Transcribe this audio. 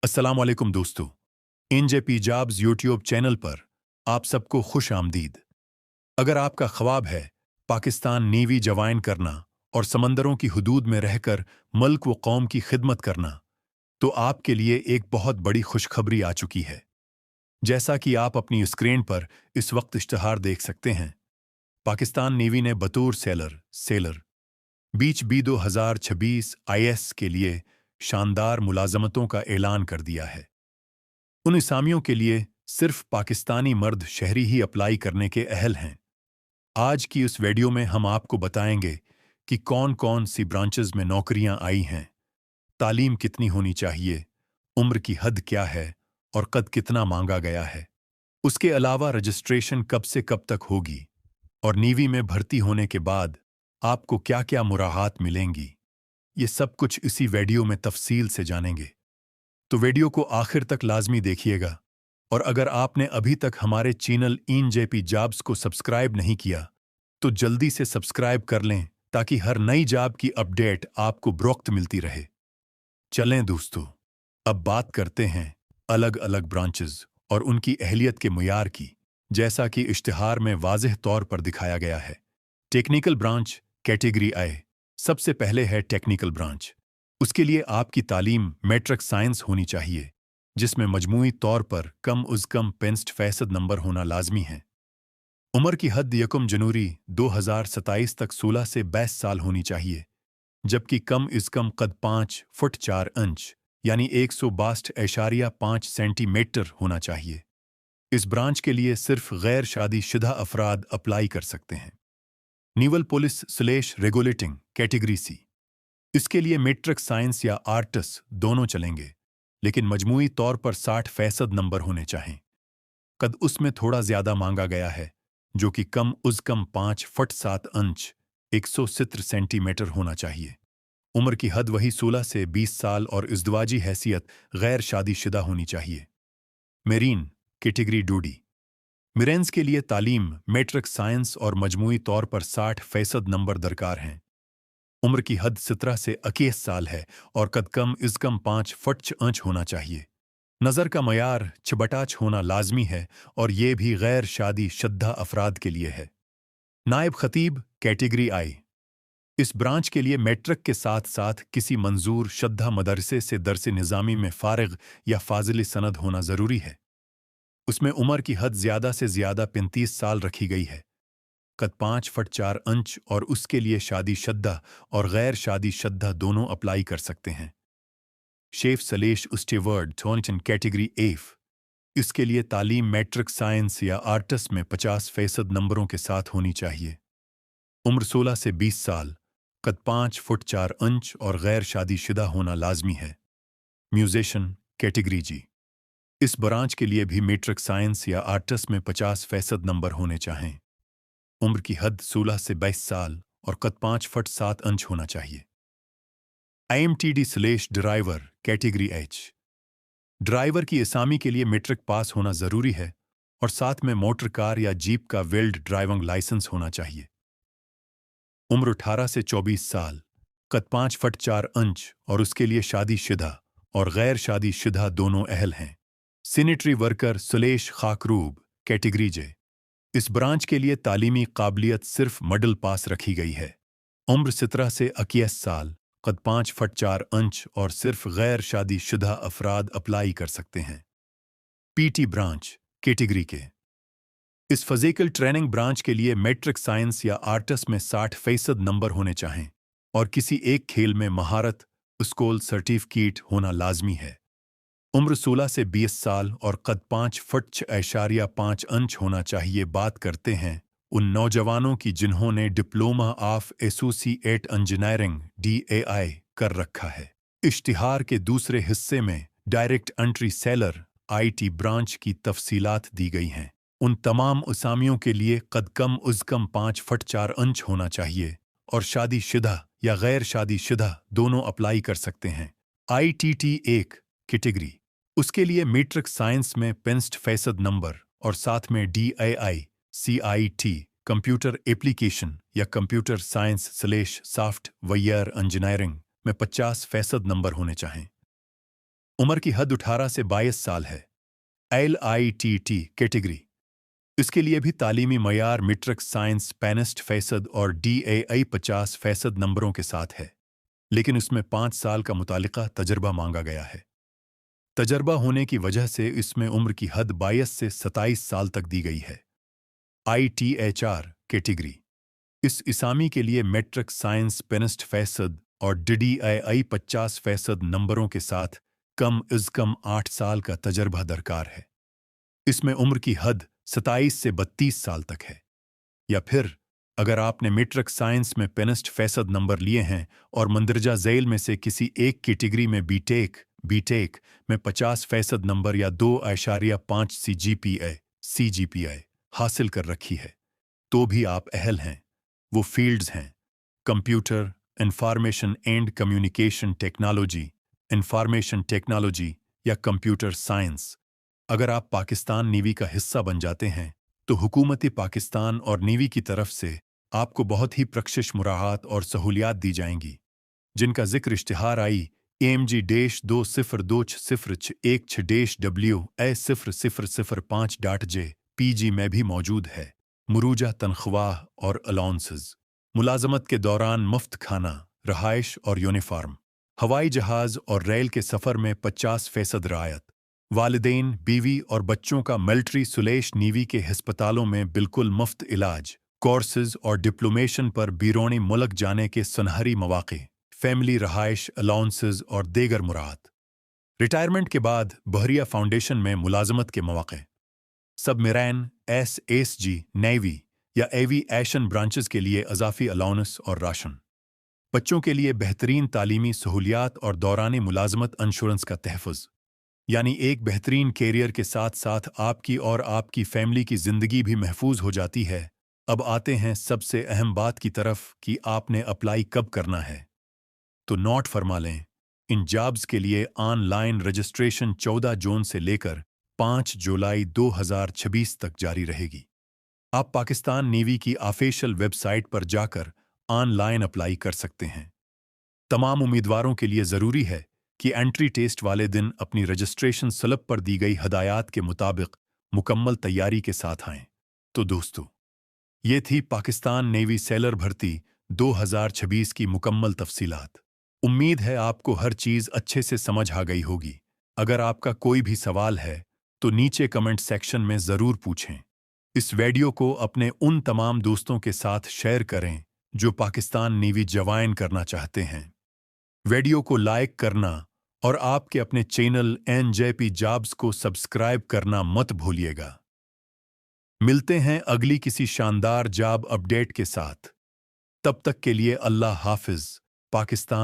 अस्सलाम वालेकुम दोस्तों। एनजेपी जॉब्स यूट्यूब चैनल पर आप सबको खुश आमदीद। अगर आपका ख्वाब है पाकिस्तान नेवी जवाइन करना और समंदरों की हुदूद में रहकर मुल्क व कौम की खिदमत करना, तो आपके लिए एक बहुत बड़ी खुशखबरी आ चुकी है। जैसा कि आप अपनी स्क्रीन पर इस वक्त इश्तहार देख सकते हैं, पाकिस्तान नेवी ने बतौर सेलर बीच बी 2026 आईएस के लिए शानदार मुलाजमतों का ऐलान कर दिया है। उन असामियों के लिए सिर्फ पाकिस्तानी मर्द शहरी ही अप्लाई करने के अहल हैं। आज की इस वीडियो में हम आपको बताएंगे कि कौन कौन सी ब्रांचेस में नौकरियां आई हैं, तालीम कितनी होनी चाहिए, उम्र की हद क्या है और कद कितना मांगा गया है। उसके अलावा रजिस्ट्रेशन कब से कब तक होगी और नेवी में भर्ती होने के बाद आपको क्या क्या मुराहात मिलेंगी, ये सब कुछ इसी वीडियो में तफसील से जानेंगे। तो वीडियो को आखिर तक लाजमी देखिएगा। और अगर आपने अभी तक हमारे चैनल एनजेपी जॉब्स को सब्सक्राइब नहीं किया, तो जल्दी से सब्सक्राइब कर लें ताकि हर नई जॉब की अपडेट आपको बरोक्त मिलती रहे। चलें दोस्तों, अब बात करते हैं अलग अलग ब्रांचेस और उनकी अहलियत के मुयार की, जैसा कि इश्तिहार में वाज़ेह तौर पर दिखाया गया है। Technical branch category A. सबसे पहले है टेक्निकल ब्रांच। उसके लिए आपकी तालीम मैट्रिक साइंस होनी चाहिए, जिसमें मजमूई तौर पर कम उज़ कम 65% नंबर होना लाजमी है। उम्र की हद 1 जनवरी 2027 तक 16 से 22 साल होनी चाहिए, जबकि कम इज़ कम कद 5 फुट 4 इंच यानी 162.5 सेंटीमीटर होना चाहिए। इस ब्रांच के लिए सिर्फ गैर शादीशुदा अफराद अप्लाई कर सकते हैं। Naval police regulating category C. इसके लिए मैट्रिक साइंस या आर्ट्स दोनों चलेंगे, लेकिन मजमूई तौर पर 60% नंबर होने चाहिए। कद उसमें थोड़ा ज्यादा मांगा गया है, जो कि कम उज़ कम 5 फुट 7 इंच 170 सेंटीमीटर होना चाहिए। उम्र की हद वही 16 से 20 साल और इज़्दवाजी हैसियत गैर शादीशुदा होनी चाहिए। Marine category Dudi. मिरेंस के लिए तालीम मैट्रिक साइंस और मजमूई तौर पर 60% नंबर दरकार हैं। उम्र की हद 17 से 21 साल है और कद कम इज़ कम 5 फुट 6 इंच होना चाहिए। नज़र का मयार 6/8 होना लाजमी है और ये भी गैर शादी शुदा अफराद के लिए है। नायब खतीब कैटेगरी आई। इस ब्रांच के लिए मैट्रिक के साथ साथ किसी मंजूर शुदा मदरसे से दरस निज़ामी में फारिग या फाजिल सनद होना ज़रूरी है। उसमें उम्र की हद ज़्यादा से ज़्यादा 35 साल रखी गई है। कद 5 फुट 4 इंच और उसके लिए शादीशुदा और गैर शादीशुदा दोनों अप्लाई कर सकते हैं। शेफ सलेश स्टीवर्ड थॉर्नटन कैटेगरी एफ। इसके लिए तालीम मैट्रिक साइंस या आर्ट्स में 50% नंबरों के साथ होनी चाहिए। उम्र 16 से 20 साल, कद 5 फुट 4 इंच और गैर शादीशुदा होना लाजमी है। म्यूजिशियन कैटेगरी जी। इस ब्रांच के लिए भी मैट्रिक साइंस या आर्ट्स में 50% नंबर होने चाहिए। उम्र की हद 16 से 22 साल और कद 5 फुट 7 इंच होना चाहिए। IMTD driver category H. Driver की असामी के लिए मैट्रिक पास होना ज़रूरी है और साथ में मोटर कार या जीप का वेल्ड ड्राइविंग लाइसेंस होना चाहिए। उम्र 18 से 24 साल, कद 5 फुट 4 इंच और उसके लिए शादीशुदा और गैर शादीशुदा दोनों अहल हैं। सैनिटरी वर्कर सुलेश खाकरूब कैटेगरी जे। इस ब्रांच के लिए तालीमी काबिलियत सिर्फ मिडिल पास रखी गई है। उम्र 17 से 21 साल, कद 5 फुट 4 इंच और सिर्फ गैर शादीशुदा अफराद अप्लाई कर सकते हैं। पीटी ब्रांच कैटेगरी के। इस फिजिकल ट्रेनिंग ब्रांच के लिए मैट्रिक साइंस या आर्ट्स में 60% नंबर होने चाहिए और किसी एक खेल में महारत स्कूल सर्टिफिकेट होना लाजमी है। उम्र 16 से 20 साल और कद 5 फुट 6.5 इंच होना चाहिए। बात करते हैं उन नौजवानों की जिन्होंने diploma of associate engineering DAI कर रखा है। इश्तिहार के दूसरे हिस्से में direct entry seller IT branch की तफसीलात दी गई हैं। उन तमाम असामियों के लिए कद कम उज़ कम 5 फुट 4 इंच होना चाहिए और शादीशुदा या गैर शादीशुदा दोनों अप्लाई कर सकते हैं। ITT1 category. उसके लिए मैट्रिक साइंस में 65% नंबर और साथ में DAI CIT कंप्यूटर एप्लीकेशन या कंप्यूटर साइंस / सॉफ्टवेयर इंजीनियरिंग में 50% नंबर होने चाहिए। उम्र की हद 18 से 22 साल है। LITT category. इसके लिए भी तालीमी मयार मैट्रिक साइंस 65% और DAI 50% नंबरों के साथ है, लेकिन इसमें 5 साल का मुतालिका तजर्बा मांगा गया है। तजर्बा होने की वजह से इसमें उम्र की हद 22 से 27 साल तक दी गई है। ITHR category. इस इसामी के लिए मैट्रिक साइंस 65% और DDII 50% नंबरों के साथ कम अज़ कम 8 साल का तजर्बा दरकार है। इसमें उम्र की हद 27 से 32 साल तक है। या फिर अगर आपने मैट्रिक साइंस में 65% नंबर लिए हैं और मंदरजा झैल में से किसी एक कैटेगरी में बीटेक में 50% नंबर या 2.5 CGPA हासिल कर रखी है, तो भी आप अहल हैं। वो फील्ड्स हैं computer, information and communication technology, information technology या कंप्यूटर साइंस। अगर आप पाकिस्तान नेवी का हिस्सा बन जाते हैं तो हुकूमत पाकिस्तान और नेवी की तरफ से आपको बहुत ही प्रक्षिश मुराहात और सहूलियात दी जाएंगी, जिनका जिक्र इश्तिहार आई AMG-2016-WA0005.J में भी मौजूद है। मुरूजा तनख्वाह और अलाउंसेस, मुलाजमत के दौरान मुफ्त खाना, रहाइश और यूनिफॉर्म, हवाई जहाज और रेल के सफ़र में 50% रियायत, वालिदैन, बीवी और बच्चों का मिलिट्री सुलेश नेवी के हस्पतालों में बिल्कुल मुफ्त इलाज, कोर्सेज और डिप्लोमेशन पर बीरोनी मुल्क जाने के सुनहरी मौक़े, फैमिली रहाइश अलाउंसेस और देगर मुराद। रिटायरमेंट के बाद बहरिया फाउंडेशन में मुलाजमत के मौक़े, सबमरीन, SSG, नेवी या एविएशन ब्रांचेस के लिए अजाफी अलाउंस और राशन, बच्चों के लिए बेहतरीन तालीमी सहूलियात और दौरानी मुलाजमत इंश्योरेंस का तहफ़्फ़ुज़, यानी एक बेहतरीन कैरियर के साथ साथ आपकी और आपकी फैमिली की ज़िंदगी भी महफूज हो जाती है। अब आते हैं सबसे अहम बात की तरफ कि आपने अप्लाई कब करना है। तो नोट फरमा लें, इन जॉब्स के लिए ऑनलाइन रजिस्ट्रेशन 14 जून से लेकर 5 जुलाई 2026 तक जारी रहेगी। आप पाकिस्तान नेवी की ऑफिशियल वेबसाइट पर जाकर ऑनलाइन अप्लाई कर सकते हैं। तमाम उम्मीदवारों के लिए ज़रूरी है कि एंट्री टेस्ट वाले दिन अपनी रजिस्ट्रेशन स्लिप पर दी गई हदायत के मुताबिक मुकम्मल तैयारी के साथ आएं। तो दोस्तों, ये थी पाकिस्तान नेवी सेलर भर्ती 2026 की मुकम्मल तफसीलात। उम्मीद है आपको हर चीज़ अच्छे से समझ आ गई होगी। अगर आपका कोई भी सवाल है तो नीचे कमेंट सेक्शन में ज़रूर पूछें। इस वीडियो को अपने उन तमाम दोस्तों के साथ शेयर करें जो पाकिस्तान नेवी ज्वाइन करना चाहते हैं। वीडियो को लाइक करना और आपके अपने चैनल NJP जॉब्स को सब्सक्राइब करना मत भूलिएगा। मिलते हैं अगली किसी शानदार जॉब अपडेट के साथ। तब तक के लिए अल्लाह हाफिज। पाकिस्तान।